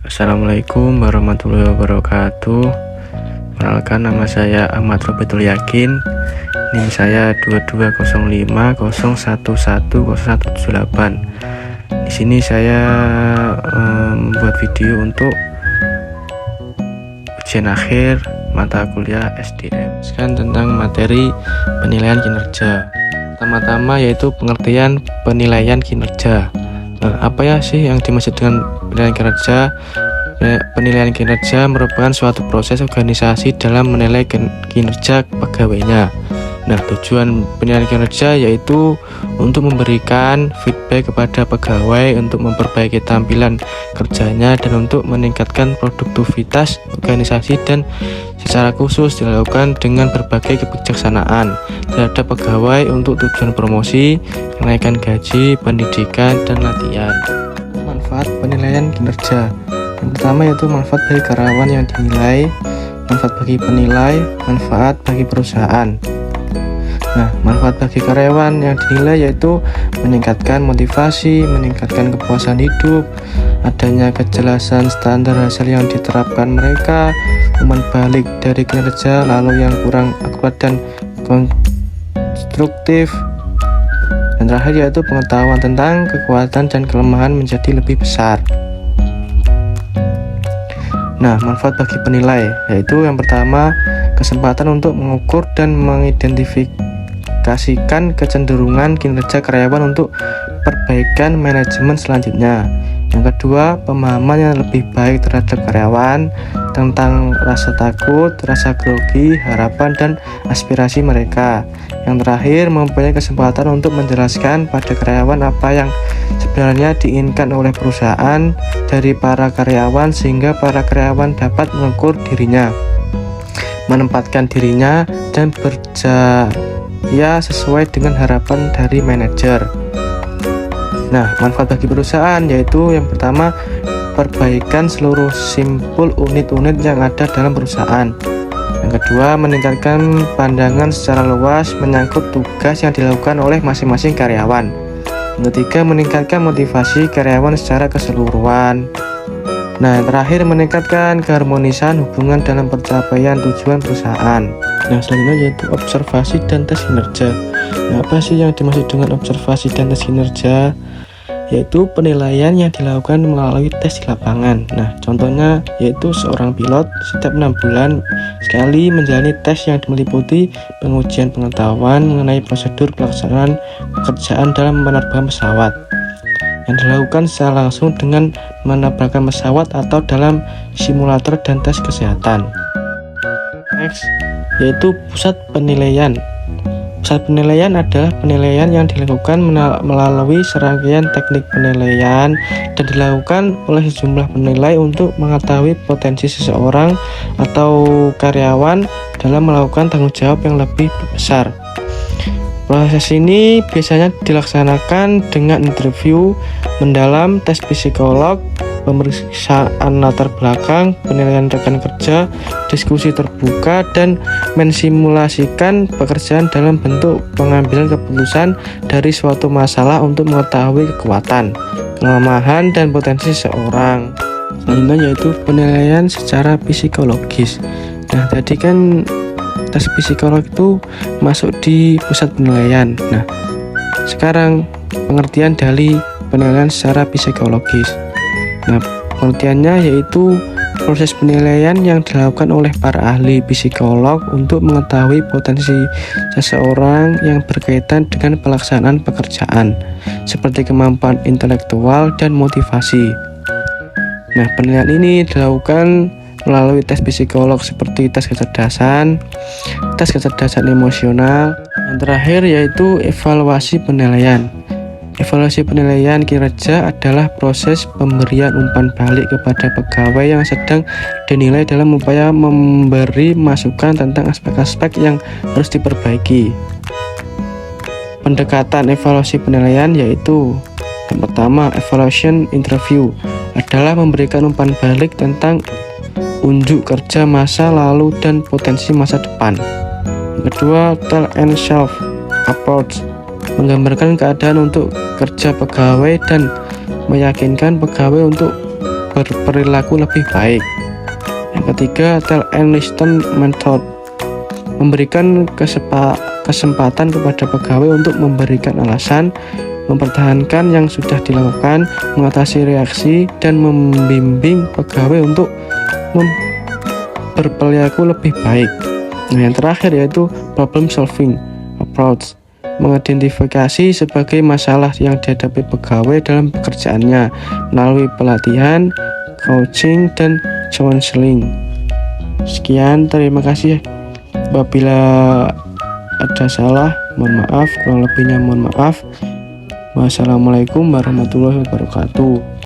Assalamualaikum warahmatullahi wabarakatuh. Perkenalkan, nama saya Ahmad Robitul Yakin. NIM saya 2205011018. Di sini saya membuat video untuk ujian akhir mata kuliah SDM. Sekarang tentang materi penilaian kinerja. Pertama-tama yaitu pengertian penilaian kinerja. Apa ya sih yang dimaksud dengan penilaian kinerja? Penilaian kinerja merupakan suatu proses organisasi dalam menilai kinerja pegawainya. Nah, tujuan penilaian kinerja yaitu untuk memberikan feedback kepada pegawai untuk memperbaiki tampilan kerjanya dan untuk meningkatkan produktivitas organisasi, dan secara khusus dilakukan dengan berbagai kebijaksanaan terhadap pegawai untuk tujuan promosi, kenaikan gaji, pendidikan, dan latihan. Manfaat penilaian kinerja. Yang pertama yaitu manfaat bagi karyawan yang dinilai, manfaat bagi penilai, manfaat bagi perusahaan. Nah, manfaat bagi karyawan yang dinilai yaitu meningkatkan motivasi, meningkatkan kepuasan hidup, adanya kejelasan standar hasil yang diterapkan mereka, umpan balik dari kinerja lalu yang kurang akurat dan konstruktif, dan terakhir yaitu pengetahuan tentang kekuatan dan kelemahan menjadi lebih besar. Nah, manfaat bagi penilai yaitu yang pertama, kesempatan untuk mengukur dan mengidentifikasikan kecenderungan kinerja karyawan untuk perbaikan manajemen selanjutnya. Yang kedua, pemahaman yang lebih baik terhadap karyawan tentang rasa takut, rasa grogi, harapan, dan aspirasi mereka. Yang terakhir, mempunyai kesempatan untuk menjelaskan pada karyawan apa yang sebenarnya diinginkan oleh perusahaan dari para karyawan, sehingga para karyawan dapat mengukur dirinya, menempatkan dirinya, dan berjaya sesuai dengan harapan dari manajer. Nah, manfaat bagi perusahaan yaitu yang pertama, perbaikan seluruh simpul unit-unit yang ada dalam perusahaan. Yang kedua, meningkatkan pandangan secara luas menyangkut tugas yang dilakukan oleh masing-masing karyawan. Yang ketiga, meningkatkan motivasi karyawan secara keseluruhan. Nah, yang terakhir, meningkatkan keharmonisan hubungan dalam pencapaian tujuan perusahaan. Nah, selanjutnya yaitu observasi dan tes kinerja. Nah, apa sih yang dimaksud dengan observasi dan tes kinerja? Yaitu penilaian yang dilakukan melalui tes di lapangan. Nah, contohnya yaitu seorang pilot setiap 6 bulan sekali menjalani tes yang meliputi pengujian pengetahuan mengenai prosedur pelaksanaan pekerjaan dalam menerbangkan pesawat, yang dilakukan secara langsung dengan menerbangkan pesawat atau dalam simulator dan tes kesehatan. Next, yaitu pusat penilaian. Pusat penilaian adalah penilaian yang dilakukan melalui serangkaian teknik penilaian dan dilakukan oleh sejumlah penilai untuk mengetahui potensi seseorang atau karyawan dalam melakukan tanggung jawab yang lebih besar. Proses ini biasanya dilaksanakan dengan interview mendalam, tes psikolog, pemeriksaan latar belakang, penilaian rekan kerja, diskusi terbuka, dan mensimulasikan pekerjaan dalam bentuk pengambilan keputusan dari suatu masalah untuk mengetahui kekuatan, kelemahan, dan potensi seseorang. Selanjutnya yaitu penilaian secara psikologis. Nah, tadi kan tes psikolog itu masuk di pusat penilaian. Nah, sekarang pengertian dari penilaian secara psikologis. Nah, pengertiannya yaitu proses penilaian yang dilakukan oleh para ahli psikolog untuk mengetahui potensi seseorang yang berkaitan dengan pelaksanaan pekerjaan, seperti kemampuan intelektual dan motivasi. Nah, penilaian ini dilakukan melalui tes psikolog seperti tes kecerdasan emosional. Yang terakhir yaitu evaluasi penilaian. Evaluasi penilaian kinerja adalah proses pemberian umpan balik kepada pegawai yang sedang dinilai dalam upaya memberi masukan tentang aspek-aspek yang harus diperbaiki. Pendekatan evaluasi penilaian yaitu yang pertama, evaluation interview adalah memberikan umpan balik tentang unjuk kerja masa lalu dan potensi masa depan. Yang kedua, tell and self approach menggambarkan keadaan untuk kerja pegawai dan meyakinkan pegawai untuk berperilaku lebih baik. Yang ketiga, tell and listen method, memberikan kesempatan kepada pegawai untuk memberikan alasan, mempertahankan yang sudah dilakukan, mengatasi reaksi, dan membimbing pegawai untuk berperilaku lebih baik. Nah, yang terakhir yaitu problem solving approach, mengidentifikasi sebagai masalah yang dihadapi pegawai dalam pekerjaannya melalui pelatihan, coaching, dan counseling. Sekian, terima kasih. Apabila ada salah, mohon maaf. Kurang lebihnya mohon maaf. Wassalamualaikum warahmatullahi wabarakatuh.